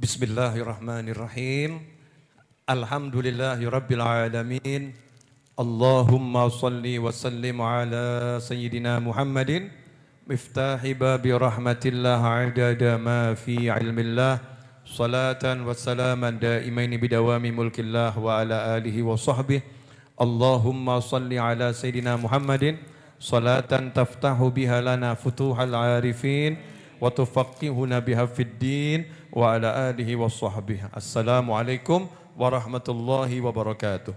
Bismillahirrahmanirrahim. Alhamdulillahirabbil alamin. Allahumma shalli wa sallim ala sayyidina Muhammadin miftahi babi rahmatillah adada ma fi ilmillah. Salatan wa salaman daimaini bidawami mulkillah wa ala alihi wa sahbihi. Allahumma shalli ala sayyidina Muhammadin salatan taftahu biha lana futuhal arifin wa tufaqqihuna biha fid din wa ala alihi wa sahbihi. Assalamualaikum warahmatullahi wabarakatuh.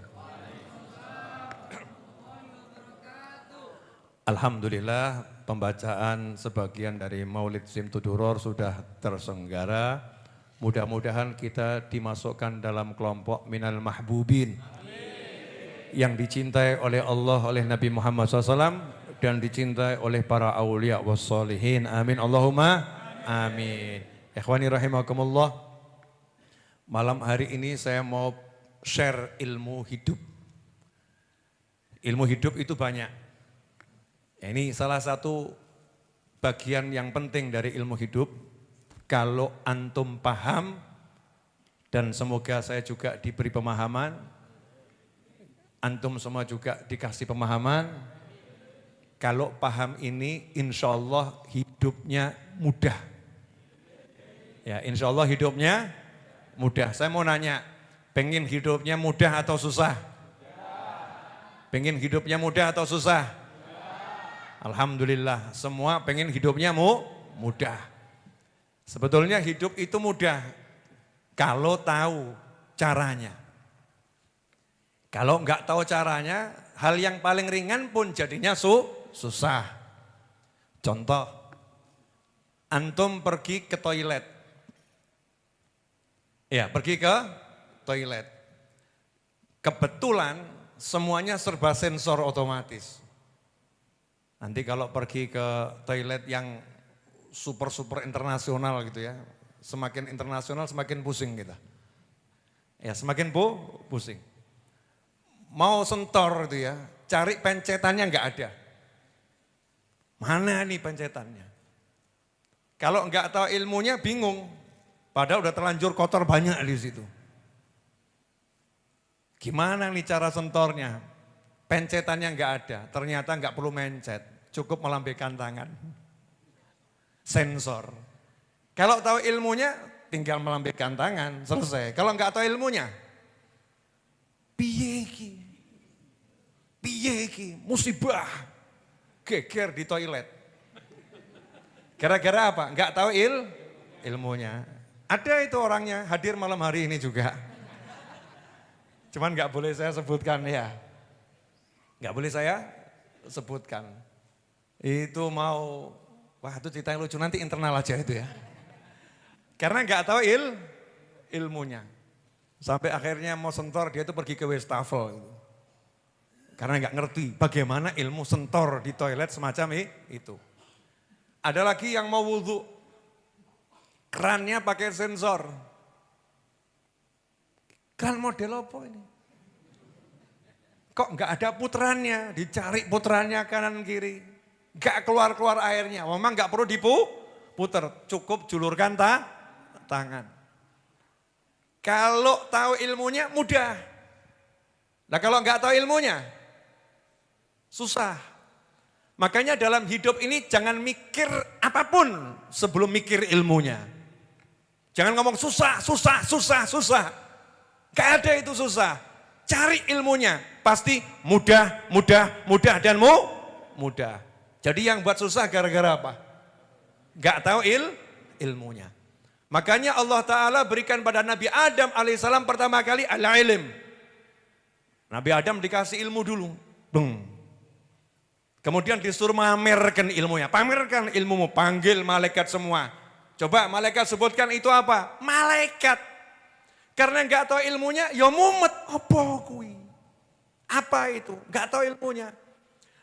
Alhamdulillah, pembacaan sebagian dari Maulid Simtuduror sudah terselenggara. Mudah-mudahan kita dimasukkan dalam kelompok minal mahbubin, yang dicintai oleh Allah, oleh Nabi Muhammad SAW, dan dicintai oleh para awliya wassalihin. Amin Allahumma amin. Ikhwani rahimakumullah, malam hari ini saya mau share ilmu hidup. Ilmu hidup itu banyak. Ini salah satu bagian yang penting dari ilmu hidup. Kalau antum paham, dan semoga saya juga diberi pemahaman, antum semua juga dikasih pemahaman. Kalau paham ini, insya Allah hidupnya mudah. Ya, insya Allah hidupnya mudah. Saya mau nanya, pengen hidupnya mudah atau susah? Pengen hidupnya mudah atau susah? Alhamdulillah, semua pengen hidupnya mudah. Sebetulnya hidup itu mudah kalau tahu caranya. Kalau enggak tahu caranya, hal yang paling ringan pun jadinya susah. Contoh, antum pergi ke toilet. Ya, pergi ke toilet. Kebetulan semuanya serba sensor otomatis. Nanti kalau pergi ke toilet yang super internasional gitu ya, semakin internasional semakin pusing kita. Ya, semakin pusing. Mau sentor itu ya, cari pencetannya enggak ada. Mana nih pencetannya? Kalau enggak tahu ilmunya bingung, padahal udah terlanjur kotor banyak di situ. Gimana nih cara sentornya? Pencetannya enggak ada, ternyata enggak perlu mencet, cukup melambaikan tangan. Sensor. Kalau tahu ilmunya, tinggal melambaikan tangan, selesai. Kalau enggak tahu ilmunya, piye iki, musibah, geger di toilet. Gara-gara apa? Enggak tahu ilmunya. Ada itu orangnya, hadir malam hari ini juga. Cuman enggak boleh saya sebutkan ya. Enggak boleh saya sebutkan. Itu mau, wah itu cerita yang lucu, nanti internal aja itu ya. Karena enggak tahu ilmunya. Sampai akhirnya mau sentor, dia itu pergi ke wastafel. Karena enggak ngerti bagaimana ilmu sentor di toilet semacam itu. Ada lagi yang mau wudhu, kerannya pakai sensor. Keran model apa ini? Kok enggak ada puterannya, dicari puterannya kanan kiri. Enggak keluar-keluar airnya, memang enggak perlu diputer, cukup julurkan tangan. Kalau tahu ilmunya mudah. Nah kalau enggak tahu ilmunya, susah. Makanya dalam hidup ini jangan mikir apapun sebelum mikir ilmunya. Jangan ngomong susah. Gak ada itu susah. Cari ilmunya, pasti mudah dan mudah. Jadi yang buat susah gara-gara apa? Gak tahu ilmunya. Makanya Allah Ta'ala berikan pada Nabi Adam alaihissalam pertama kali al-ilm. Nabi Adam dikasih ilmu dulu. Kemudian disuruh memamerkan ilmunya. Pamerkan ilmumu, panggil malaikat semua. Coba malaikat sebutkan itu apa? Malaikat. Karena enggak tahu ilmunya, ya mumet. Apa itu? Enggak tahu ilmunya.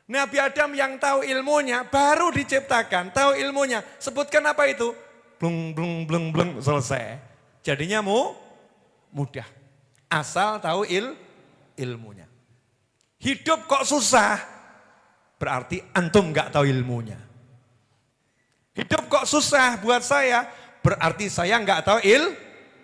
Nabi Adam yang tahu ilmunya baru diciptakan, tahu ilmunya. Sebutkan apa itu? Bleng, selesai. Jadinya mudah. Asal tahu ilmunya. Hidup kok susah, berarti antum enggak tahu ilmunya. Hidup kok susah buat saya, berarti saya enggak tahu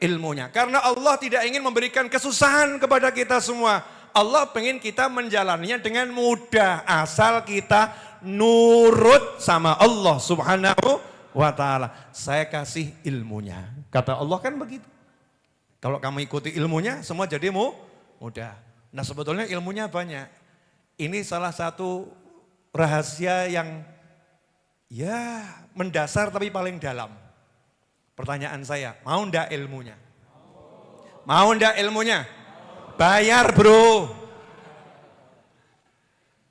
ilmunya. Karena Allah tidak ingin memberikan kesusahan kepada kita semua. Allah pengen kita menjalaninya dengan mudah. Asal kita nurut sama Allah subhanahu wa ta'ala. Saya kasih ilmunya. Kata Allah kan begitu. Kalau kamu ikuti ilmunya semua jadi mudah. Nah sebetulnya ilmunya banyak. Ini salah satu rahasia yang ya mendasar tapi paling dalam. Pertanyaan saya, mau ndak ilmunya? Mau ndak ilmunya? Bayar bro.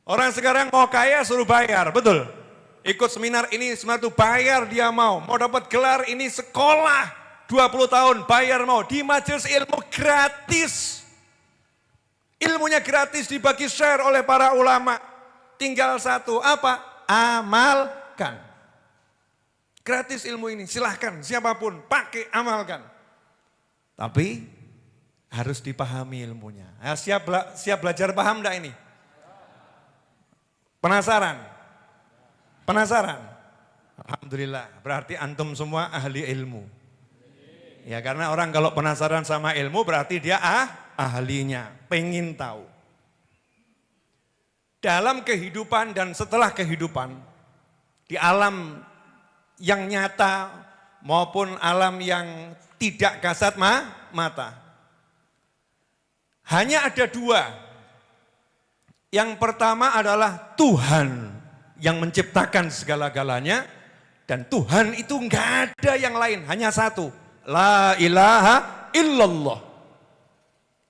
Orang sekarang mau kaya suruh bayar, betul? Ikut seminar ini, seminar itu bayar dia mau. Mau dapat gelar ini sekolah 20 tahun bayar mau. Di majelis ilmu gratis. Ilmunya gratis dibagi share oleh para ulama. Tinggal satu, apa? Amalkan. Gratis ilmu ini, silahkan siapapun pakai amalkan. Tapi harus dipahami ilmunya. Nah, siap belajar paham enggak ini? Penasaran? Penasaran? Alhamdulillah, berarti antum semua ahli ilmu. Ya karena orang kalau penasaran sama ilmu berarti dia ahlinya, pengen tahu. Dalam kehidupan dan setelah kehidupan, di alam yang nyata maupun alam yang tidak kasat mata. Hanya ada dua. Yang pertama adalah Tuhan yang menciptakan segala-galanya. Dan Tuhan itu enggak ada yang lain, hanya satu. La ilaha illallah.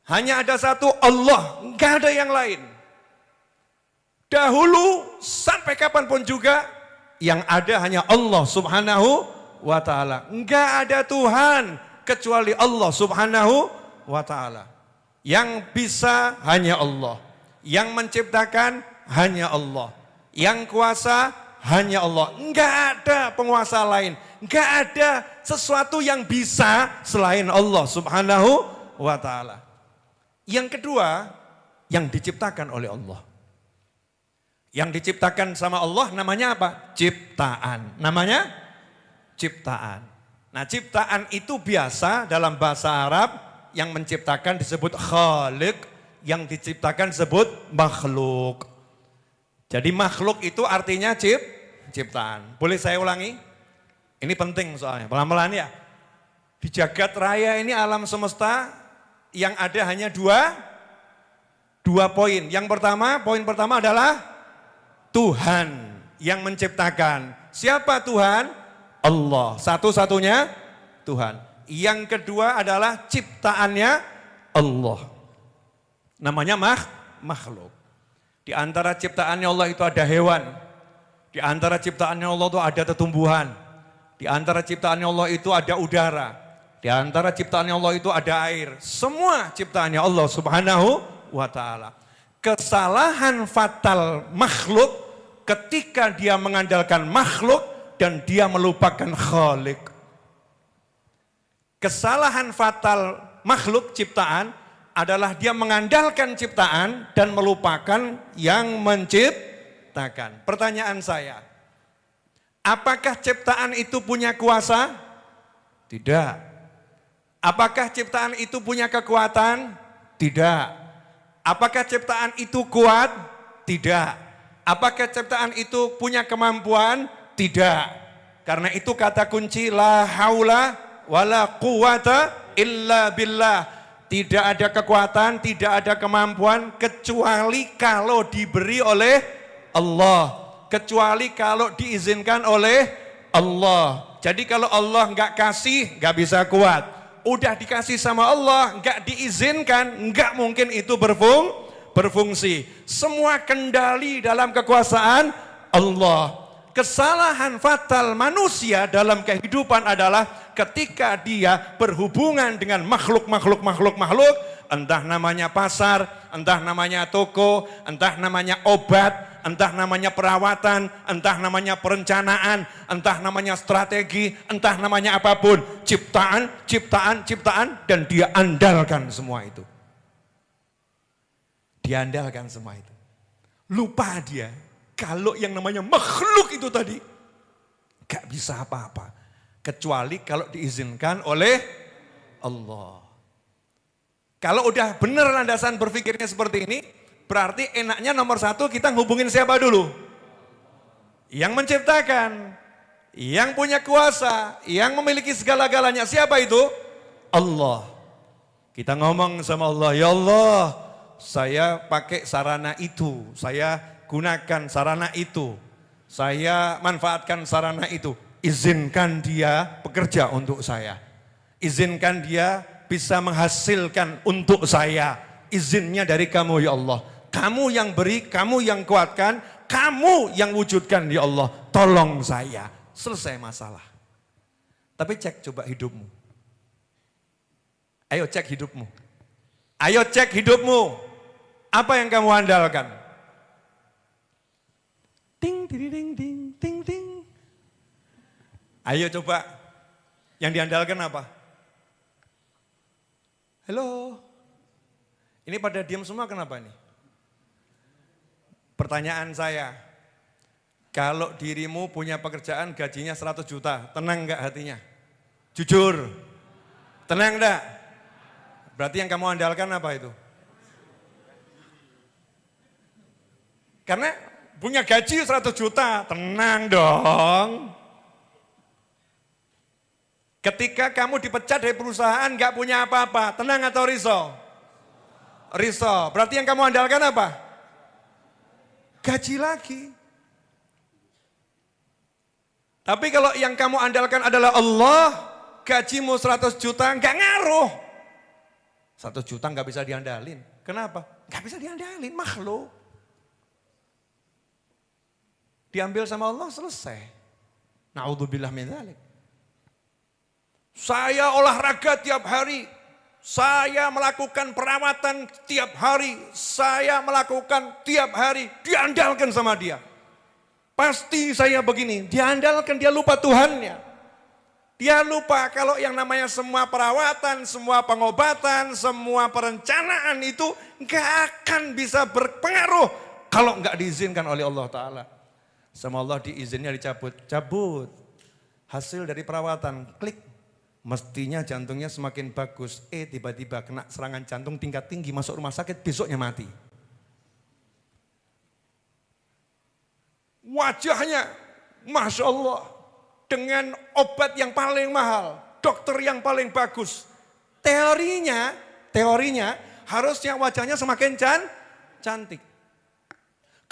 Hanya ada satu Allah, enggak ada yang lain. Dahulu sampai kapanpun juga yang ada hanya Allah subhanahu wa ta'ala. Enggak ada Tuhan kecuali Allah subhanahu wa ta'ala. Yang bisa hanya Allah. Yang menciptakan hanya Allah. Yang kuasa hanya Allah. Enggak ada penguasa lain. Enggak ada sesuatu yang bisa selain Allah subhanahu wa ta'ala. Yang kedua, yang diciptakan oleh Allah. Yang diciptakan sama Allah namanya apa? Ciptaan. Namanya ciptaan. Nah ciptaan itu biasa dalam bahasa Arab yang menciptakan disebut khaliq, yang diciptakan disebut makhluk. Jadi makhluk itu artinya ciptaan. Boleh saya ulangi? Ini penting soalnya, pelan-pelan ya. Di jagat raya ini alam semesta yang ada hanya dua poin. Yang pertama, poin pertama adalah Tuhan yang menciptakan. Siapa Tuhan? Allah. Satu-satunya Tuhan. Yang kedua adalah ciptaannya Allah. Namanya makhluk. Di antara ciptaannya Allah itu ada hewan. Di antara ciptaannya Allah itu ada tumbuhan. Di antara ciptaannya Allah itu ada udara. Di antara ciptaannya Allah itu ada air. Semua ciptaannya Allah subhanahu wa ta'ala. Kesalahan fatal makhluk ketika dia mengandalkan makhluk dan dia melupakan khalik. Kesalahan fatal makhluk ciptaan adalah dia mengandalkan ciptaan dan melupakan yang menciptakan. Pertanyaan saya, apakah ciptaan itu punya kuasa? Tidak. Apakah ciptaan itu punya kekuatan? Tidak. Apakah ciptaan itu kuat? Tidak. Apakah ciptaan itu punya kemampuan? Tidak. Karena itu kata kunci la haula wala quwata illa billah. Tidak ada kekuatan, tidak ada kemampuan kecuali kalau diberi oleh Allah. Kecuali kalau diizinkan oleh Allah. Jadi kalau Allah enggak kasih, enggak bisa kuat. Udah dikasih sama Allah, enggak diizinkan, enggak mungkin itu berfungsi. Semua kendali dalam kekuasaan Allah. Kesalahan fatal manusia dalam kehidupan adalah ketika dia berhubungan dengan makhluk, entah namanya pasar, entah namanya toko, entah namanya obat, entah namanya perawatan, entah namanya perencanaan, entah namanya strategi, entah namanya apapun. Ciptaan, dan dia andalkan semua itu. Dia andalkan semua itu. Lupa dia, kalau yang namanya makhluk itu tadi, gak bisa apa-apa. Kecuali kalau diizinkan oleh Allah. Kalau udah benar landasan berpikirnya seperti ini, berarti enaknya nomor satu kita hubungin siapa dulu? Yang menciptakan, yang punya kuasa, yang memiliki segala-galanya. Siapa itu? Allah. Kita ngomong sama Allah, ya Allah, saya pakai sarana itu, saya gunakan sarana itu, saya manfaatkan sarana itu. Izinkan dia bekerja untuk saya. Izinkan dia bisa menghasilkan untuk saya. Izinnya dari kamu ya Allah. Kamu yang beri, kamu yang kuatkan, kamu yang wujudkan ya Allah. Tolong saya. Selesai masalah. Tapi cek coba hidupmu. Ayo cek hidupmu. Ayo cek hidupmu. Apa yang kamu andalkan? Ting, ting, ting, ting, ting, ting. Ayo coba. Yang diandalkan apa? Halo. Ini pada diam semua kenapa nih? Pertanyaan saya, kalau dirimu punya pekerjaan gajinya 100 juta, tenang enggak hatinya? Jujur, tenang enggak? Berarti yang kamu andalkan apa itu? Karena punya gaji 100 juta, tenang dong. Ketika kamu dipecat dari perusahaan enggak punya apa-apa, tenang atau risau? Risau, berarti yang kamu andalkan apa? Gaji lagi. Tapi kalau yang kamu andalkan adalah Allah, gajimu 100 juta enggak ngaruh. 100 juta enggak bisa diandalin. Kenapa? Enggak bisa diandalin, makhluk. Diambil sama Allah selesai. Na'udzubillah min dzalik. Saya olahraga tiap hari. Saya melakukan perawatan tiap hari. Saya melakukan tiap hari. Diandalkan sama dia. Pasti saya begini. Diandalkan, dia lupa Tuhannya. Dia lupa kalau yang namanya semua perawatan, semua pengobatan, semua perencanaan itu gak akan bisa berpengaruh kalau gak diizinkan oleh Allah Ta'ala. Sama Allah diizinnya dicabut. Cabut. Hasil dari perawatan. Klik. Mestinya jantungnya semakin bagus, tiba-tiba kena serangan jantung tingkat tinggi, masuk rumah sakit, besoknya mati. Wajahnya, Masya Allah, dengan obat yang paling mahal, dokter yang paling bagus. Teorinya harusnya wajahnya semakin cantik.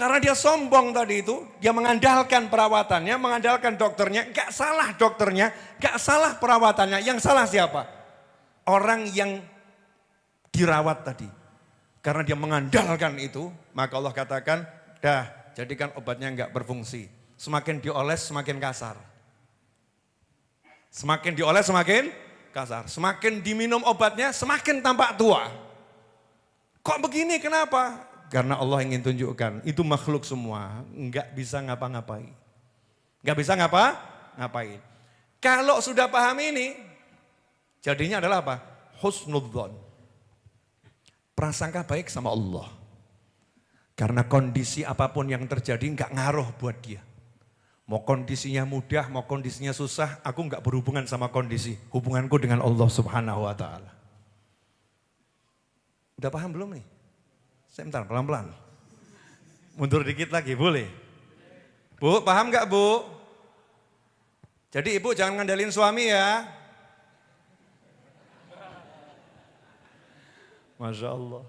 Karena dia sombong tadi itu, dia mengandalkan perawatannya, mengandalkan dokternya. Gak salah dokternya, gak salah perawatannya. Yang salah siapa? Orang yang dirawat tadi. Karena dia mengandalkan itu, maka Allah katakan, dah jadikan obatnya gak berfungsi. Semakin dioles semakin kasar. Semakin dioles semakin kasar. Semakin diminum obatnya semakin tampak tua. Kok begini, kenapa? Karena Allah ingin tunjukkan, itu makhluk semua, enggak bisa ngapa-ngapain. Enggak bisa ngapain. Kalau sudah paham ini, jadinya adalah apa? Husnudzon. Prasangka baik sama Allah. Karena kondisi apapun yang terjadi enggak ngaruh buat dia. Mau kondisinya mudah, mau kondisinya susah, aku enggak berhubungan sama kondisi. Hubunganku dengan Allah Subhanahu wa Ta'ala. Udah paham belum nih? Sebentar, pelan-pelan. Mundur dikit lagi, boleh? Bu, paham gak Bu? Jadi ibu jangan ngandalin suami ya. Masya Allah.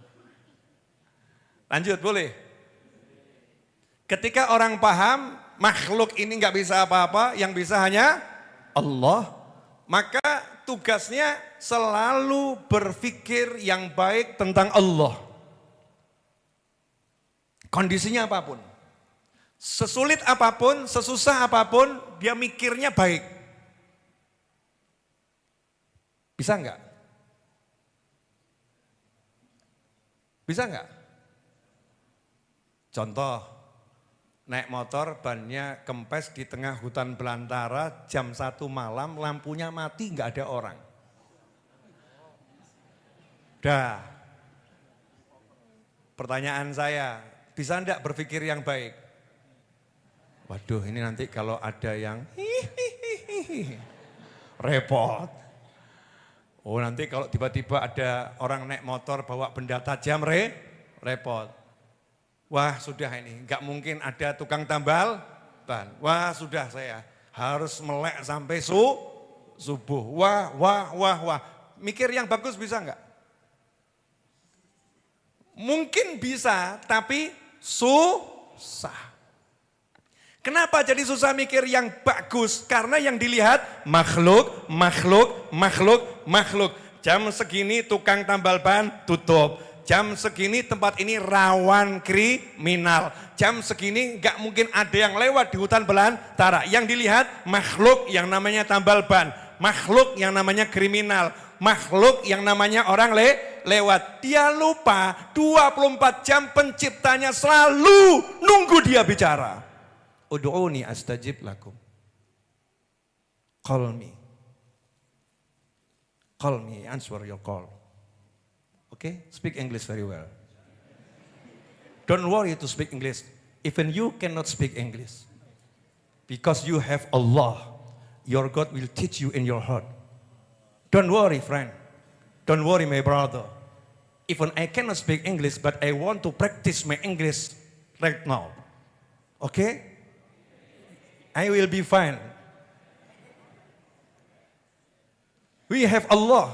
Lanjut, boleh? Ketika orang paham, makhluk ini gak bisa apa-apa, yang bisa hanya Allah. Maka tugasnya selalu berpikir yang baik tentang Allah. Kondisinya apapun, sesulit apapun, sesusah apapun, dia mikirnya baik. Bisa enggak? Bisa enggak? Contoh, naik motor bannya kempes di tengah hutan belantara, jam 1 malam, lampunya mati, enggak ada orang. Dah. Pertanyaan saya, bisa enggak berpikir yang baik? Waduh, ini nanti kalau ada yang repot. Oh nanti kalau tiba-tiba ada orang naik motor bawa benda tajam repot. Wah sudah ini, nggak mungkin ada tukang tambal ban. Wah sudah saya harus melek sampai subuh. Wah. Mikir yang bagus bisa nggak? Mungkin bisa, tapi susah. Kenapa jadi susah mikir yang bagus? Karena yang dilihat makhluk. Jam segini tukang tambal ban tutup. Jam segini tempat ini rawan kriminal. Jam segini nggak mungkin ada yang lewat di hutan belantara. Yang dilihat makhluk yang namanya tambal ban. Makhluk yang namanya kriminal. Makhluk yang namanya orang lewat. Dia lupa 24 jam penciptanya selalu nunggu dia bicara. Ud'uni astajib lakum. Call me. Call me, answer your call. Okay? Speak English very well. Don't worry to speak English. Even you cannot speak English. Because you have Allah. Your God will teach you in your heart. Don't worry, friend. Don't worry, my brother. Even I cannot speak English, but I want to practice my English right now. Okay? I will be fine. We have Allah.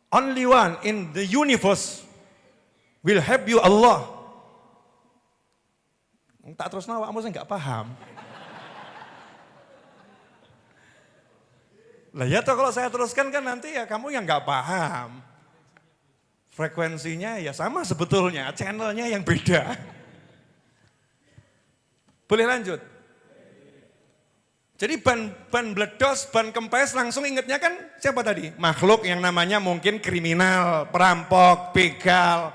Only one in the universe will help you Allah. Tak terus nawakmu saya nggak paham. Lah ya toh kalau saya teruskan kan nanti ya kamu yang nggak paham. Frekuensinya ya sama sebetulnya, channelnya yang beda. Boleh lanjut? Jadi ban bledos, ban kempes langsung ingetnya kan siapa tadi? Makhluk yang namanya mungkin kriminal, perampok, begal.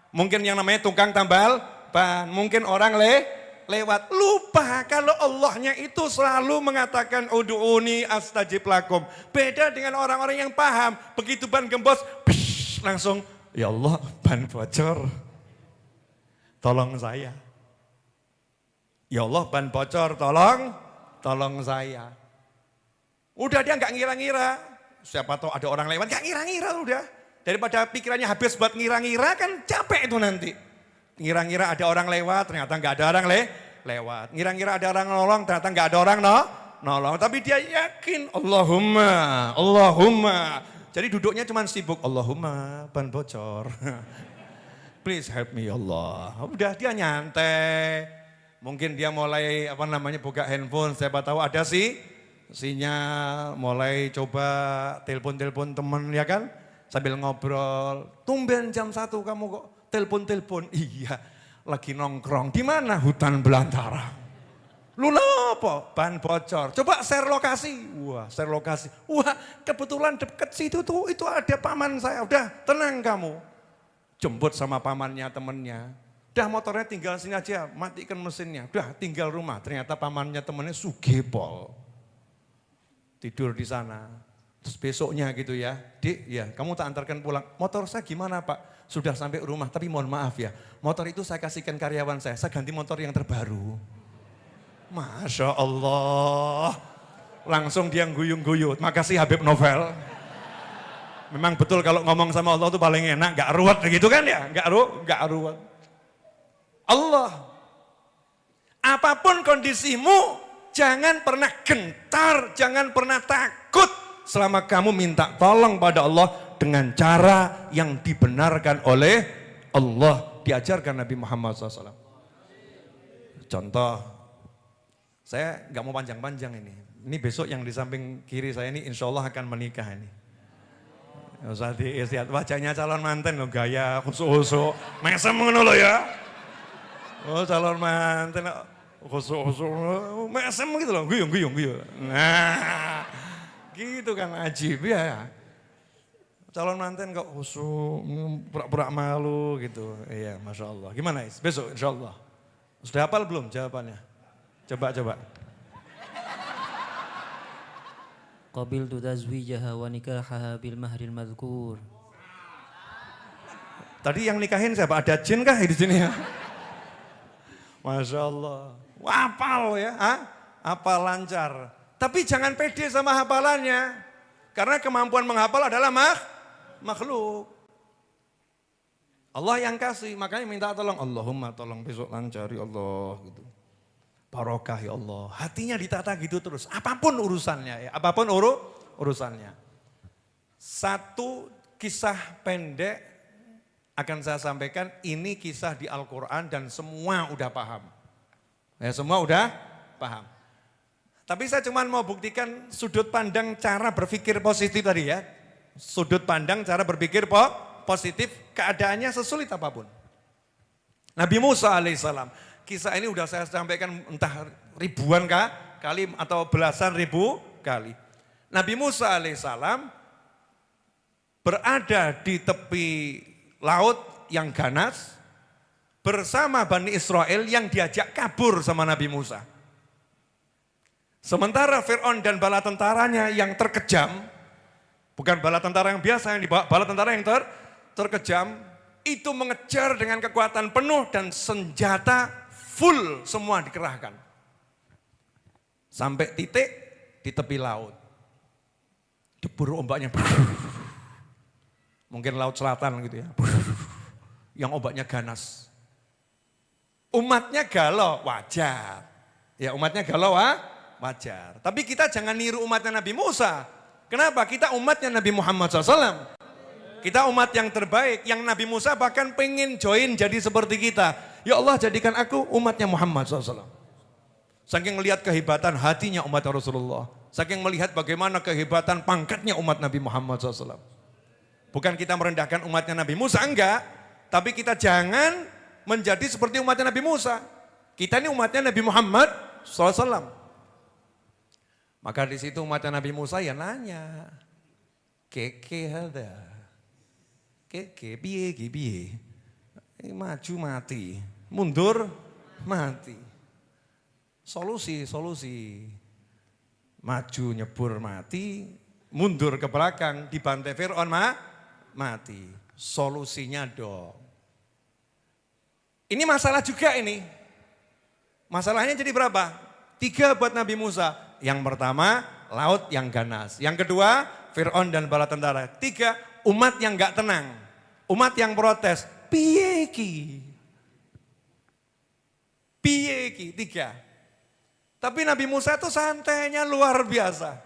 Mungkin yang namanya tukang tambal ban, mungkin orang lewat. Lupa kalau Allahnya itu selalu mengatakan ud'uni astajib lakum. Beda dengan orang-orang yang paham. Begitu ban gembos, langsung ya Allah ban bocor. Tolong saya. Ya Allah ban bocor tolong saya. Udah dia nggak ngira-ngira. Siapa tahu ada orang lewat, nggak ngira-ngira udah. Daripada pikirannya habis buat ngira-ngira kan capek itu nanti. Ngira-ngira ada orang lewat, ternyata nggak ada orang lewat. Ngira-ngira ada orang nolong, ternyata nggak ada orang nolong. Tapi dia yakin, Allahumma. Jadi duduknya cuma sibuk, Allahumma ban bocor. Please help me Allah. Udah dia nyantai. Mungkin dia mulai buka handphone, siapa tahu ada sinyal, mulai coba telepon teman ya kan, sambil ngobrol. Tumben jam 1 kamu kok telepon. Iya, lagi nongkrong. Di mana? Hutan belantara. Lu apa? Ban bocor. Coba share lokasi. Share lokasi. Kebetulan deket situ tuh, itu ada paman saya. Udah, tenang kamu. Jemput sama pamannya, temennya. Udah motornya tinggal sini aja, matikan mesinnya. Udah tinggal rumah, ternyata pamannya temennya sugepol. Tidur di sana. Terus besoknya gitu ya, Dik ya kamu tak antarkan pulang. Motor saya gimana Pak? Sudah sampai rumah, tapi mohon maaf ya. Motor itu saya kasihkan karyawan saya ganti motor yang terbaru. Masya Allah. Langsung dia guyung-guyut, makasih Habib Novel. Memang betul kalau ngomong sama Allah itu paling enak, gak ruwet gitu kan ya, gak ruwet. Allah, apapun kondisimu, jangan pernah gentar, jangan pernah takut selama kamu minta tolong pada Allah dengan cara yang dibenarkan oleh Allah, diajarkan Nabi Muhammad SAW. Contoh, saya nggak mau panjang-panjang ini. Ini besok yang di samping kiri saya ini insya Allah akan menikah ini. Usah lihat wajahnya calon manten loh, gaya khusuk-khusuk, mesem ngono loh ya. Oh calon manten khusuk-khusuk, mesem gitu loh, guyung. Nah, gitu kan ajib ya. Calon manten kok khusuk, pura-pura malu gitu. Iya, Masya Allah. Gimana Is? Besok insya Allah. Sudah hafal belum jawabannya? Coba. Qabiltu tazwijaha wa nikahaha bil mahril madhkur. Tadi yang nikahin siapa? Ada jin kah di sini ya? Masya Allah. Hafal ya, hafal lancar. Tapi jangan pede sama hafalannya. Karena kemampuan menghafal adalah makhluk. Allah yang kasih, makanya minta tolong. Allahumma tolong besok lancar ya Allah. Gitu. Barokah ya Allah. Hatinya ditata gitu terus. Apapun urusannya ya. Apapun urusannya. Satu kisah pendek akan saya sampaikan. Ini kisah di Al-Quran dan semua udah paham. Ya semua udah paham. Tapi saya cuma mau buktikan sudut pandang cara berpikir positif tadi ya. Sudut pandang cara berpikir positif, keadaannya sesulit apapun. Nabi Musa alaihissalam, kisah ini udah saya sampaikan entah ribuan kali atau belasan ribu kali. Nabi Musa alaihissalam berada di tepi laut yang ganas bersama Bani Israel yang diajak kabur sama Nabi Musa. Sementara Fir'aun dan bala tentaranya yang terkejam, bukan bala tentara yang biasa, yang dibawa bala tentara yang terkejam, itu mengejar dengan kekuatan penuh dan senjata full semua dikerahkan. Sampai titik di tepi laut. Debur ombaknya. Mungkin laut selatan gitu ya. Yang ombaknya ganas. Umatnya galau, wajar. Ya umatnya galau wajar. Tapi kita jangan niru umatnya Nabi Musa. Kenapa? Kita umatnya Nabi Muhammad SAW. Kita umat yang terbaik, yang Nabi Musa bahkan pengen join jadi seperti kita. Ya Allah jadikan aku umatnya Muhammad SAW. Saking melihat kehebatan hatinya umat Rasulullah. Saking melihat bagaimana kehebatan pangkatnya umat Nabi Muhammad SAW. Bukan kita merendahkan umatnya Nabi Musa, enggak. Tapi kita jangan menjadi seperti umatnya Nabi Musa. Kita ini umatnya Nabi Muhammad SAW. Maka di situ umatnya Nabi Musa ya nanya. Keke ada. Keke, piye. Maju mati, mundur mati. Solusi. Maju nyebur mati, mundur ke belakang, dibantai Fir'aun mati. Solusinya dong. Ini masalah juga ini. Masalahnya jadi berapa? 3 buat Nabi Musa. Yang pertama, laut yang ganas. Yang kedua, Fir'aun dan bala tentara. 3, umat yang gak tenang, umat yang protes, piye ki, 3. Tapi Nabi Musa itu santainya luar biasa.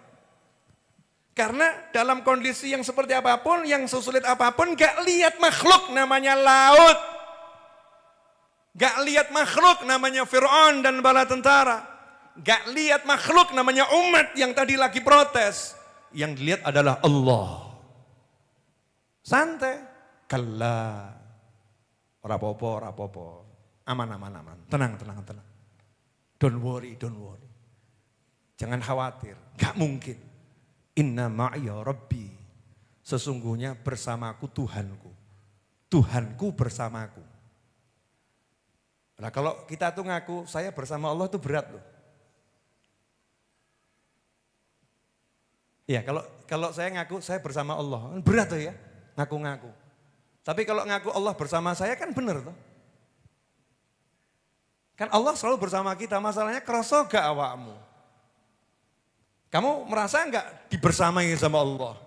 Karena dalam kondisi yang seperti apapun, yang sesulit apapun, gak lihat makhluk namanya laut. Gak lihat makhluk namanya Fir'aun dan bala tentara. Gak lihat makhluk namanya umat yang tadi lagi protes. Yang dilihat adalah Allah. Santai, kalla, rapopo, aman. Tenang. Don't worry. Jangan khawatir, gak mungkin. Inna ma'iya Rabbi, sesungguhnya bersamaku Tuhanku bersamaku. Nah kalau kita tuh ngaku saya bersama Allah itu berat loh. Ya kalau saya ngaku saya bersama Allah, berat tuh ya. Ngaku-ngaku. Tapi kalau ngaku Allah bersama saya kan benar tuh. Kan Allah selalu bersama kita, masalahnya kerasa gak awakmu? Kamu merasa gak dibersamai sama Allah?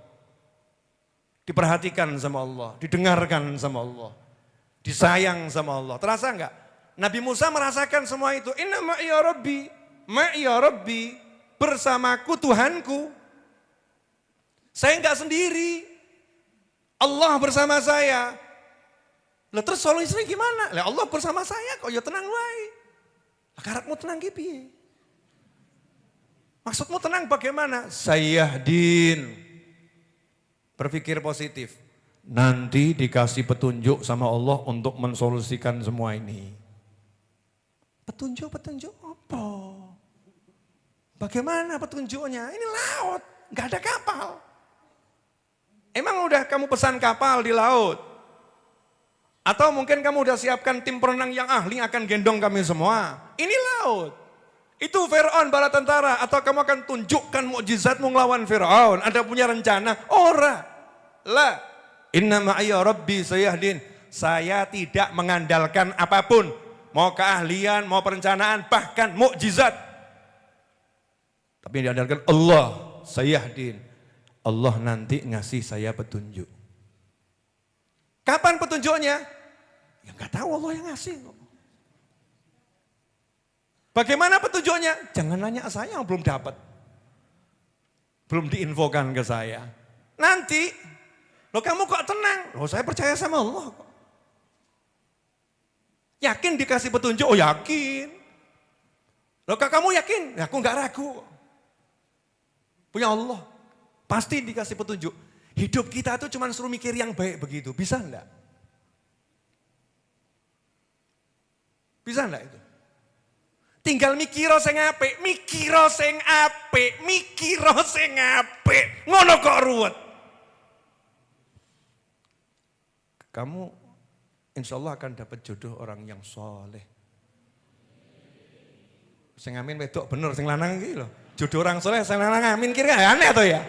Diperhatikan sama Allah, didengarkan sama Allah, disayang sama Allah, terasa gak? Nabi Musa merasakan semua itu. Inna ma'iya Rabbi, bersamaku Tuhanku. Saya gak sendiri. Allah bersama saya. Lah terus solusinya gimana? Lah Allah bersama saya kok ya tenang wae. Lah karepmu tenang ki piye? Maksudmu tenang bagaimana? Sayyahdin. Berpikir positif. Nanti dikasih petunjuk sama Allah untuk mensolusikan semua ini. Petunjuk apa? Bagaimana petunjuknya? Ini laut, gak ada kapal. Emang udah kamu pesan kapal di laut? Atau mungkin kamu udah siapkan tim perenang yang ahli akan gendong kami semua? Ini laut. Itu Fir'aun bala tentara. Atau kamu akan tunjukkan mukjizatmu ngelawan Fir'aun? Ada punya rencana? Ora. La. Inna ma'iyya Rabbi sayahdin. Saya tidak mengandalkan apapun. Mau keahlian, mau perencanaan, bahkan mukjizat. Tapi yang diandalkan Allah sayahdin. Allah nanti ngasih saya petunjuk. Kapan petunjuknya? Ya nggak tahu, Allah yang ngasih. Bagaimana petunjuknya? Jangan nanya saya yang belum dapat. Belum diinfokan ke saya. Nanti, loh kamu kok tenang? Loh saya percaya sama Allah kok. Yakin dikasih petunjuk? Oh yakin. Loh kok kamu yakin? Ya, aku nggak ragu. Punya Allah. Pasti dikasih petunjuk. Hidup kita tuh cuma suruh mikir yang baik begitu. Bisa enggak? Bisa enggak itu? Tinggal mikiro sing apik, mikiro sing apik, mikiro sing apik. Ngono kok ruwet. Kamu insya Allah akan dapat jodoh orang yang soleh. Sing amin wedok bener, sing lanang iki lho. Jodoh orang soleh, sing lanang amin kira aneh atau ya?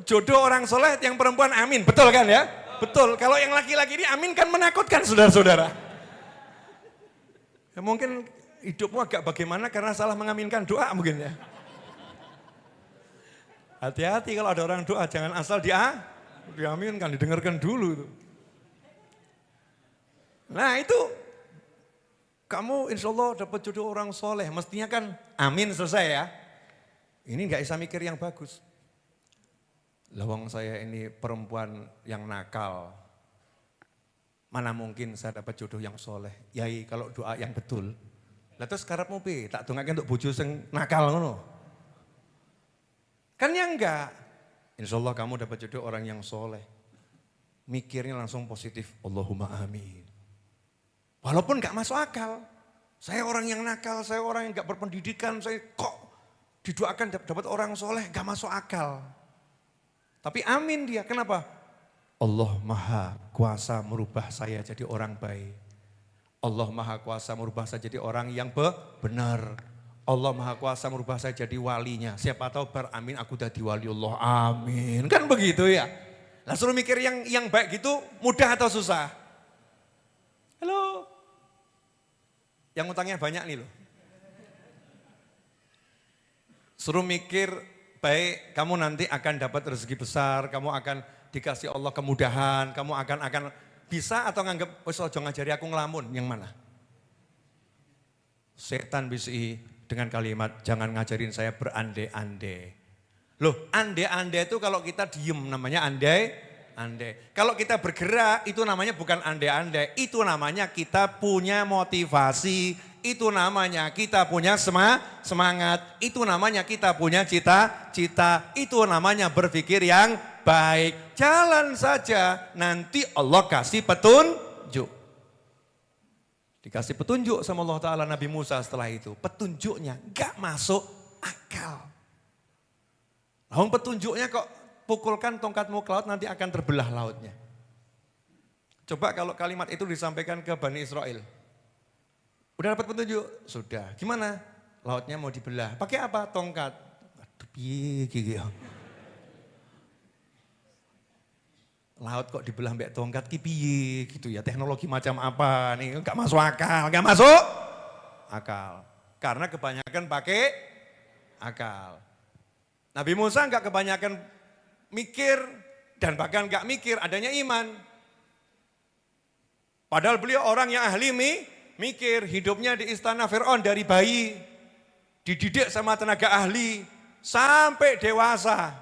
Jodoh orang soleh yang perempuan amin, betul kan ya? Betul, kalau yang laki-laki ini amin kan menakutkan saudara-saudara. Ya, mungkin hidupmu agak bagaimana karena salah mengaminkan doa mungkin ya. Hati-hati kalau ada orang doa, jangan asal diaminkan, didengarkan dulu. Nah itu, kamu insya Allah dapat jodoh orang soleh, mestinya kan amin selesai ya. Ini nggak bisa mikir yang bagus. Lawang saya ini perempuan yang nakal. Mana mungkin saya dapat jodoh yang soleh. Yai kalau doa yang betul. Lah terus karepmu piye? Tak dongake untuk bojo sing nakal ngono. Kan ya enggak. Insya Allah kamu dapat jodoh orang yang soleh. Mikirnya langsung positif. Allahumma amin. Walaupun enggak masuk akal. Saya orang yang nakal, saya orang yang enggak berpendidikan. Saya kok didoakan dapat orang soleh, enggak masuk akal. Tapi amin dia, kenapa? Allah maha kuasa merubah saya jadi orang baik. Allah maha kuasa merubah saya jadi orang yang benar. Allah maha kuasa merubah saya jadi walinya. Siapa tahu beramin aku jadi wali Allah, amin. Kan begitu ya. Lah suruh mikir yang baik gitu mudah atau susah? Halo. Yang utangnya banyak nih loh. Suruh mikir baik, kamu nanti akan dapat rezeki besar, kamu akan dikasih Allah kemudahan, kamu akan bisa atau nganggap, wis aja ngajari aku ngelamun, yang mana? Setan bisi dengan kalimat, jangan ngajarin saya berandai-andai. Loh, andai-andai itu kalau kita diem namanya andai-andai. Kalau kita bergerak itu namanya bukan andai-andai, itu namanya kita punya motivasi. Itu namanya kita punya semangat, itu namanya kita punya cita-cita, itu namanya berpikir yang baik. Jalan saja, nanti Allah kasih petunjuk. Dikasih petunjuk sama Allah Ta'ala Nabi Musa setelah itu. Petunjuknya gak masuk akal. Lalu petunjuknya kok pukulkan tongkatmu ke laut nanti akan terbelah lautnya. Coba kalau kalimat itu disampaikan ke Bani Israel. Udah dapat petunjuk? Sudah. Gimana? Lautnya mau dibelah. Pakai apa? Tongkat. Aduh, piye. Laut kok dibelah mbak tongkat piye gitu ya. Teknologi macam apa nih? Enggak masuk akal. Enggak masuk akal. Karena kebanyakan pakai akal. Nabi Musa enggak kebanyakan mikir dan bahkan enggak mikir adanya iman. Padahal beliau orang yang ahli mikir, hidupnya di istana Fir'aun dari bayi, dididik sama tenaga ahli, sampai dewasa.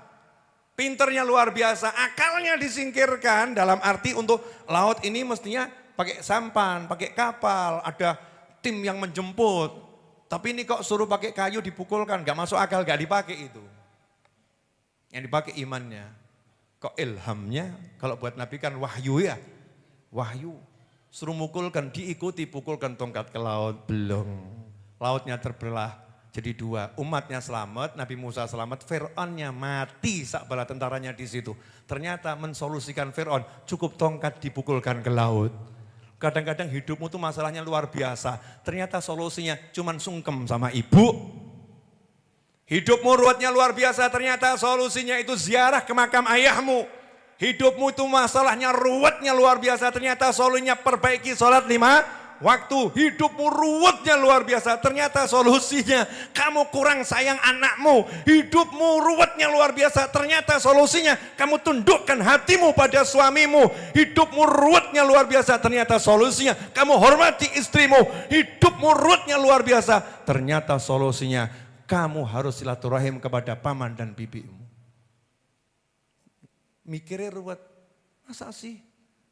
Pinternya luar biasa, akalnya disingkirkan dalam arti untuk laut ini mestinya pakai sampan, pakai kapal, ada tim yang menjemput. Tapi ini kok suruh pakai kayu dipukulkan, gak masuk akal, gak dipakai itu. Yang dipakai imannya. Kok ilhamnya, kalau buat Nabi kan wahyu ya, wahyu. Suruh mukulkan, diikuti, pukulkan tongkat ke laut, belum. Lautnya terbelah jadi dua, umatnya selamat, Nabi Musa selamat, Fir'aunnya mati sak bala tentaranya di situ. Ternyata mensolusikan Fir'aun, cukup tongkat dipukulkan ke laut. Kadang-kadang hidupmu tuh masalahnya luar biasa, ternyata solusinya cuman sungkem sama ibu. Hidupmu ruwetnya luar biasa, ternyata solusinya itu ziarah ke makam ayahmu. Hidupmu itu masalahnya ruwetnya luar biasa, ternyata solusinya perbaiki sholat 5 waktu, hidupmu ruwetnya luar biasa. Ternyata solusinya kamu kurang sayang anakmu. Hidupmu ruwetnya luar biasa. Ternyata solusinya kamu tundukkan hatimu pada suamimu. Hidupmu ruwetnya luar biasa. Ternyata solusinya kamu hormati istrimu. Hidupmu ruwetnya luar biasa. Ternyata solusinya kamu harus silaturahim kepada paman dan bibimu. Mikirnya ruwet, masa sih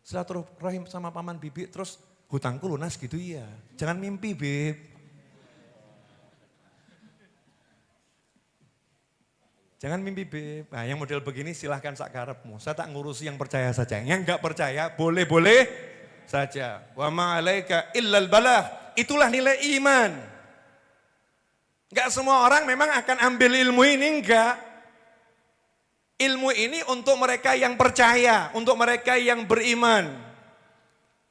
silaturahim sama paman bibi terus hutangku lunas gitu ya. Jangan mimpi, Beb. Jangan mimpi, Beb. Nah, yang model begini silahkan sakarepmu. Saya tak ngurusi yang percaya saja. Yang enggak percaya boleh-boleh saja. Wa ma'alaika illal balagh. Itulah nilai iman. Enggak semua orang memang akan ambil ilmu ini, enggak. Ilmu ini untuk mereka yang percaya, untuk mereka yang beriman.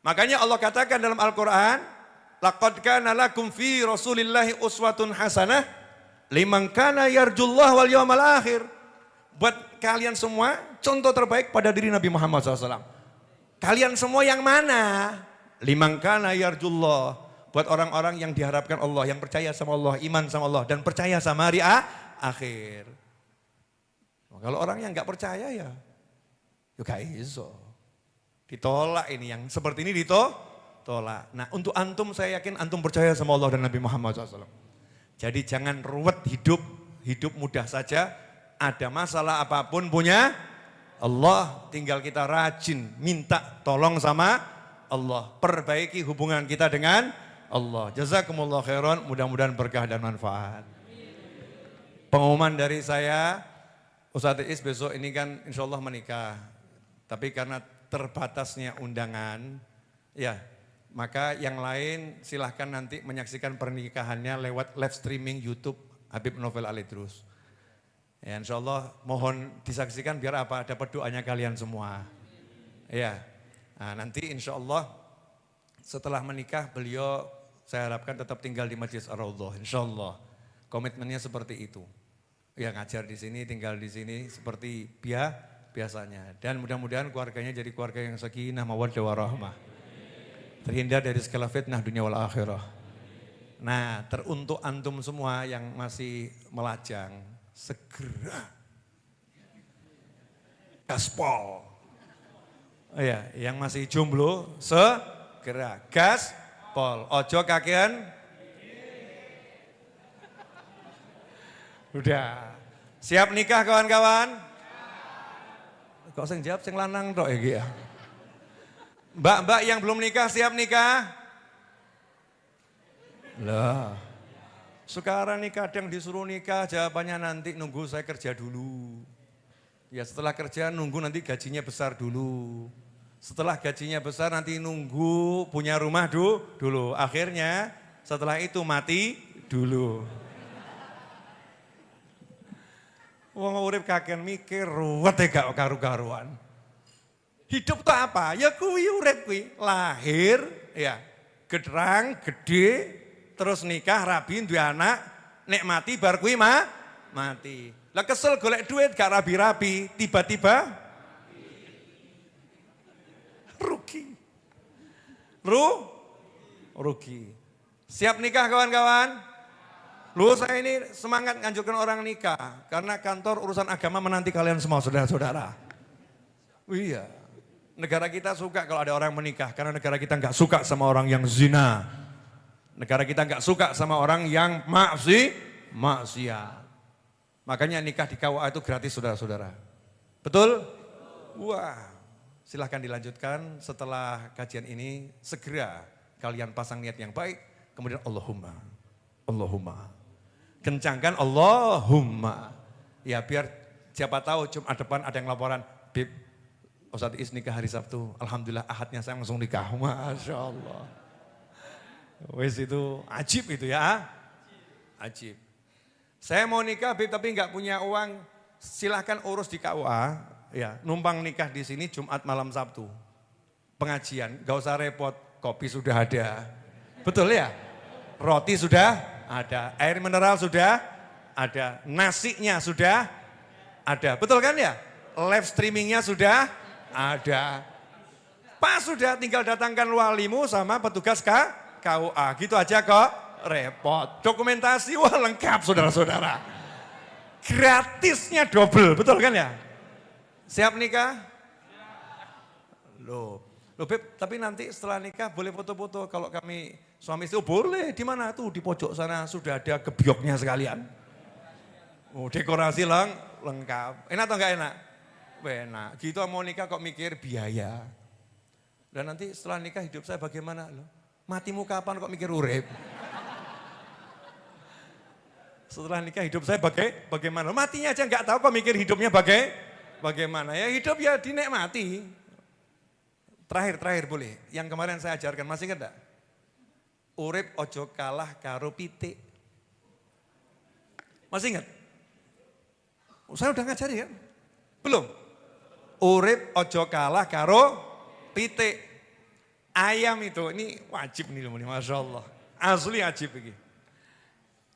Makanya Allah katakan dalam Al-Quran, laqad kana lakum fi rasulillahi uswatun hasanah liman kana yarjullah wal yawmal akhir. Buat kalian semua contoh terbaik pada diri Nabi Muhammad SAW. Kalian semua yang mana? Liman kana yarjullah. Buat orang-orang yang diharapkan Allah, yang percaya sama Allah, iman sama Allah, dan percaya sama hari akhir. Kalau orang yang gak percaya ya gak iso. Ditolak ini, yang seperti ini ditolak. Nah, untuk antum saya yakin antum percaya sama Allah dan Nabi Muhammad SAW. Jadi jangan ruwet hidup mudah saja. Ada masalah apapun punya Allah, tinggal kita rajin minta tolong sama Allah. Perbaiki hubungan kita dengan Allah. Jazakumullah khairan, mudah-mudahan berkah dan manfaat. Pengumuman dari saya, Ustadz Is besok ini kan insya Allah menikah. Tapi karena terbatasnya undangan, ya maka yang lain silahkan nanti menyaksikan pernikahannya lewat live streaming YouTube Habib Novel Alidrus. Ya, insya Allah mohon disaksikan biar apa, dapat doanya kalian semua. Ya, nah, nanti insya Allah setelah menikah beliau saya harapkan tetap tinggal di Masjid Ar-Raudhah, insya Allah. Komitmennya seperti itu. Ya, ngajar di sini, tinggal di sini seperti biasanya. Dan mudah-mudahan keluarganya jadi keluarga yang sakinah, mawaddah warahmah. Terhindar dari segala fitnah dunia wal akhirah. Nah, teruntuk antum semua yang masih melajang, segera gaspol. Oh ya, yang masih jomblo, segera gaspol. Ojo kakean. Udah. Siap nikah kawan-kawan? Kok sing jawab sing lanang tok iki ya. Mbak-mbak yang belum nikah siap nikah? Lah. Sekarang nih kadang disuruh nikah jawabannya nanti nunggu saya kerja dulu. Ya setelah kerja nunggu nanti gajinya besar dulu. Setelah gajinya besar nanti nunggu punya rumah dulu. Akhirnya setelah itu mati dulu. Wong urip kakean mikir, ruwet gak karu-karuan. Hidup tuh apa? Ya kuwi urip kuwi. Lahir, ya gedrang, gede, terus nikah, rabi, duwe anak, nek mati bar kuwi mati. Lah kesel golek duit gak rabi-rabi, tiba-tiba rugi. Rugi. Siap nikah kawan-kawan? Lu saya ini semangat nganjurkan orang nikah. Karena kantor urusan agama menanti kalian semua saudara-saudara. Iya. Negara kita suka kalau ada orang menikah. Karena negara kita nggak suka sama orang yang zina. Negara kita nggak suka sama orang yang maksiat. Makanya nikah di KUA itu gratis saudara-saudara. Betul? Wah. Silahkan dilanjutkan setelah kajian ini. Segera kalian pasang niat yang baik. Kemudian Allahumma. Kencangkan Allahumma. Ya biar siapa tahu Jumat depan ada yang laporan. Bib, Ustadz Is nikah hari Sabtu. Alhamdulillah ahadnya saya langsung nikah. Masya Allah. Wes itu ajib itu ya. Ajib. Saya mau nikah Bib tapi nggak punya uang. Silahkan urus di KUA. Ya, numpang nikah di sini Jumat malam Sabtu. Pengajian, gak usah repot. Kopi sudah ada. Betul ya? Roti sudah ada, air mineral sudah ada, nasinya sudah ada, betul kan ya? Live streamingnya sudah ada. Pas sudah tinggal datangkan walimu sama petugas KUA. Gitu aja kok repot. Dokumentasi wah lengkap saudara-saudara. Gratisnya double, betul kan ya? Siap nikah? Loh Beb, tapi nanti setelah nikah boleh foto-foto. Kalau kami suami istri, boleh. Di mana tuh? Di pojok sana sudah ada gebyoknya sekalian. Oh, dekorasi lengkap. Enak atau enggak enak? Enak. Gitu mau nikah kok mikir biaya. Dan nanti setelah nikah hidup saya bagaimana? Loh, matimu kapan kok mikir urip? Setelah nikah hidup saya bagaimana? Matinya aja enggak tahu kok mikir hidupnya bagaimana. Ya hidup ya dinikmati. Terakhir boleh. Yang kemarin saya ajarkan, masih ingat enggak? Urip ojo kalah karo pitik. Masih ingat? Saya udah ngajari kan? Belum? Urip ojo kalah karo pitik. Ayam itu, ini wajib nih loh, Masya Allah. Asli wajib ini.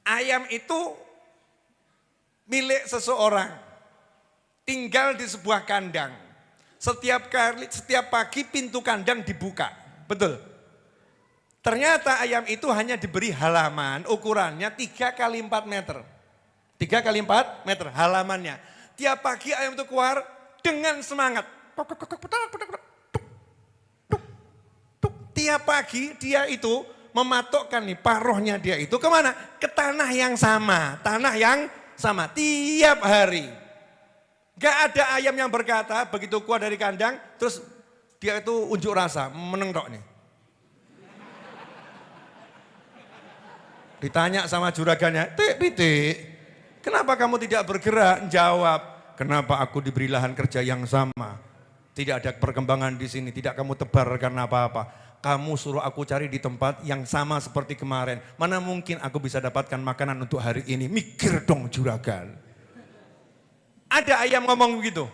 Ayam itu milik seseorang. Tinggal di sebuah kandang. Setiap pagi pintu kandang dibuka. Betul? Ternyata ayam itu hanya diberi halaman ukurannya 3 kali 4 meter. 3 kali 4 meter halamannya. Tiap pagi ayam itu keluar dengan semangat. Tiap pagi dia itu mematokkan nih paruhnya dia itu kemana? Ke tanah yang sama. Tanah yang sama tiap hari. Gak ada ayam yang berkata begitu keluar dari kandang terus dia itu unjuk rasa menenggok nih. Ditanya sama juragannya, Pitik, kenapa kamu tidak bergerak? Jawab, kenapa aku diberi lahan kerja yang sama? Tidak ada perkembangan di sini, tidak kamu tebarkan apa-apa. Kamu suruh aku cari di tempat yang sama seperti kemarin. Mana mungkin aku bisa dapatkan makanan untuk hari ini? Mikir dong juragan. Ada ayam ngomong begitu?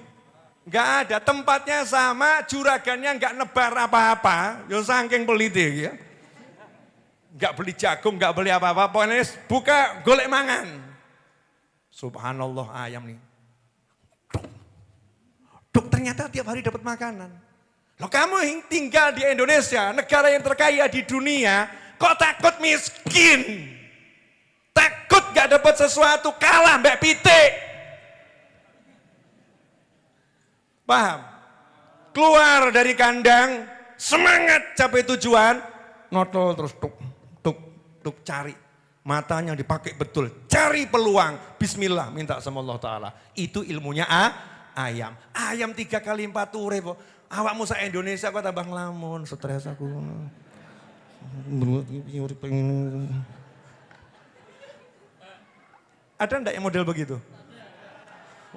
Enggak ada, tempatnya sama, juragannya enggak nebar apa-apa. Ya saking peliti ya. Enggak beli jagung, enggak beli apa-apa. Pokoknya buka golek mangan. Subhanallah ayam nih. Duk, ternyata tiap hari dapat makanan. Loh kamu yang tinggal di Indonesia, negara yang terkaya di dunia, kok takut miskin? Takut gak dapat sesuatu, kalah Mbak Pitik. Paham? Keluar dari kandang, semangat capai tujuan, notol terus tuk cari. Matanya dipakai betul, cari peluang, bismillah minta sama Allah Ta'ala. Itu ilmunya ayam. Ayam 3 kali 4 ture. Awakmu sa Indonesia kok tambah ngelamun, stres aku. Ada enggak yang model begitu?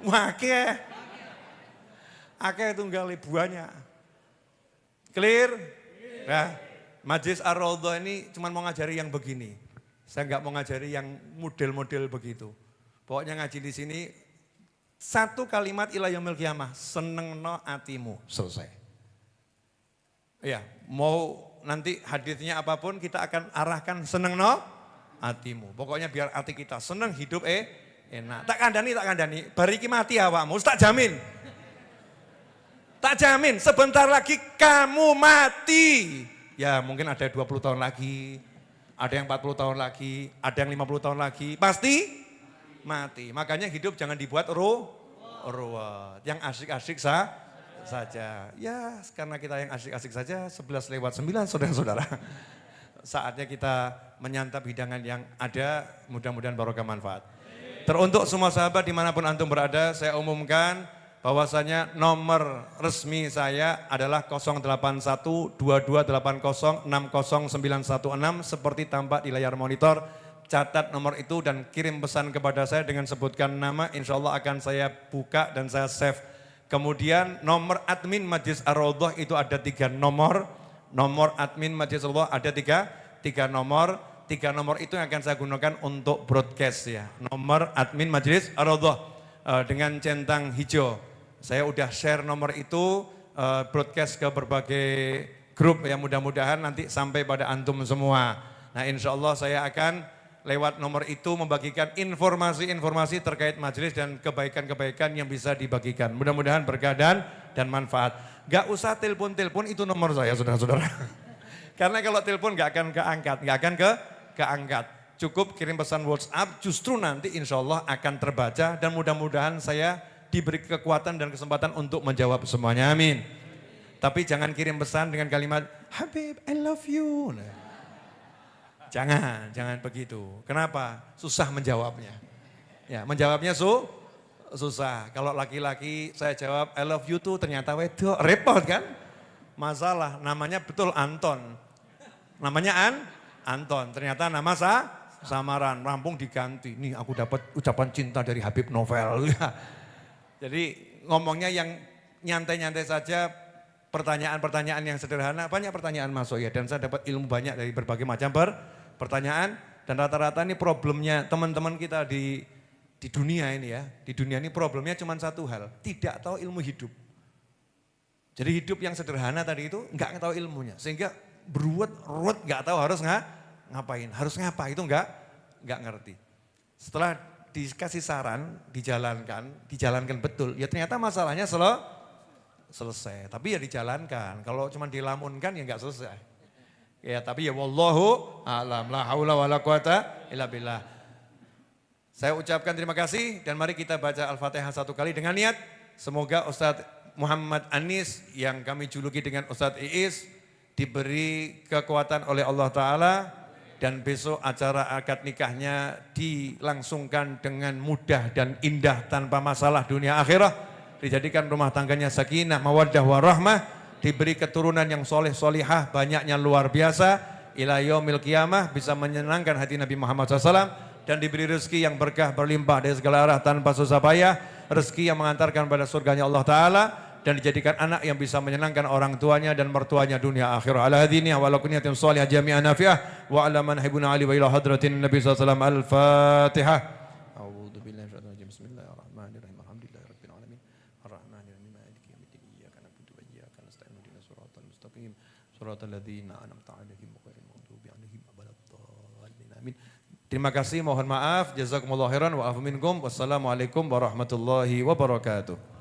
Akeh. Akeh tunggal buahnya. Clear? Nah, Majelis Ar-Raudhah ini cuma mau ngajari yang begini. Saya enggak mau ngajari yang model-model begitu. Pokoknya ngaji di sini satu kalimat ila yaumil qiyamah, senengno atimu, selesai. Ya, mau nanti hadisnya apapun kita akan arahkan senengno atimu. Pokoknya biar hati kita seneng hidup enak. Tak kandani, bariki mati awakmu, tak jamin. Tak jamin, sebentar lagi kamu mati. Ya mungkin ada 20 tahun lagi, ada yang 40 tahun lagi, ada yang 50 tahun lagi, pasti mati. Makanya hidup jangan dibuat ruwet. Yang asik-asik saja. Ya karena kita yang asik-asik saja 11:09 saudara-saudara. Saatnya kita menyantap hidangan yang ada, mudah-mudahan barokah manfaat. Teruntuk semua sahabat dimanapun antum berada, saya umumkan bahwasanya nomor resmi saya adalah 081-2280-60916 seperti tampak di layar monitor. Catat nomor itu dan kirim pesan kepada saya dengan sebutkan nama, insya Allah akan saya buka dan saya save. Kemudian nomor admin Majelis Ar-Raudhah itu ada 3 nomor. Nomor admin Majelis Ar-Raudhah ada 3 nomor. 3 nomor itu yang akan saya gunakan untuk broadcast ya. Nomor admin Majelis Ar-Raudhah dengan centang hijau. Saya udah share nomor itu broadcast ke berbagai grup ya, mudah-mudahan nanti sampai pada antum semua. Nah insya Allah saya akan lewat nomor itu membagikan informasi-informasi terkait majelis dan kebaikan-kebaikan yang bisa dibagikan. Mudah-mudahan berkah dan manfaat. Gak usah telepon-telepon, itu nomor saya saudara-saudara. Karena kalau telepon nggak akan keangkat. Cukup kirim pesan WhatsApp, justru nanti insya Allah akan terbaca dan mudah-mudahan saya diberi kekuatan dan kesempatan untuk menjawab semuanya, amin. Tapi jangan kirim pesan dengan kalimat, Habib, I love you. Nah, jangan begitu. Kenapa? Susah menjawabnya. Ya, menjawabnya susah. Kalau laki-laki saya jawab, I love you tuh ternyata wedok, repot kan? Masalah, namanya betul Anton. Namanya Anton, ternyata nama samaran, rampung diganti. Nih aku dapat ucapan cinta dari Habib Novel. Jadi ngomongnya yang nyantai-nyantai saja, pertanyaan-pertanyaan yang sederhana, banyak pertanyaan masuk ya. Dan saya dapat ilmu banyak dari berbagai macam pertanyaan. Dan rata-rata ini problemnya teman-teman kita di dunia ini ya. Di dunia ini problemnya cuma satu hal, tidak tahu ilmu hidup. Jadi hidup yang sederhana tadi itu enggak tahu ilmunya. Sehingga beruat enggak tahu harus ngapain, harus ngapa itu enggak ngerti. Setelah dikasih saran, dijalankan betul, ya ternyata masalahnya selesai. Tapi ya dijalankan, kalau cuma dilamunkan ya enggak selesai. Ya tapi ya wallahu a'lam, la haula wala quwata illa billah. Saya ucapkan terima kasih dan mari kita baca Al-Fatihah satu kali dengan niat. Semoga Ustadz Muhammad Anis yang kami juluki dengan Ustadz Iis diberi kekuatan oleh Allah Ta'ala. Dan besok acara akad nikahnya dilangsungkan dengan mudah dan indah tanpa masalah dunia akhirah. Dijadikan rumah tangganya sakinah, mawaddah, warahmah. Diberi keturunan yang soleh solihah, banyaknya luar biasa. Ila yaumil qiyamah, bisa menyenangkan hati Nabi Muhammad SAW. Dan diberi rezeki yang berkah berlimpah dari segala arah tanpa susah payah. Rezeki yang mengantarkan pada surganya Allah Ta'ala. Dan dijadikan anak yang bisa menyenangkan orang tuanya dan mertuanya dunia akhirah. Ala hadini wa ala kunyatin salihah jami'an nafi'ah wa ala man hibuna ali wa ila hadratin Nabi SAW. Al-Fatihah. A'udhu billahi syaitanir rajim. Bismillahirrahmanirrahim. Alhamdulillahi rabbil alamin. Ar-Rahmanirrahim. Maliki yaumiddin. Iyyaka na'budu wa iyyaka nasta'in. Ihdinas siratal mustaqim. Siratal ladzina an'amta 'alaihim ghairil maghdubi 'alaihim waladdallin. Amin. Terima kasih, mohon maaf. Jazakumullahu khairan wa afu minkum. Wassalamualaikum warahmatullahi wabarakatuh.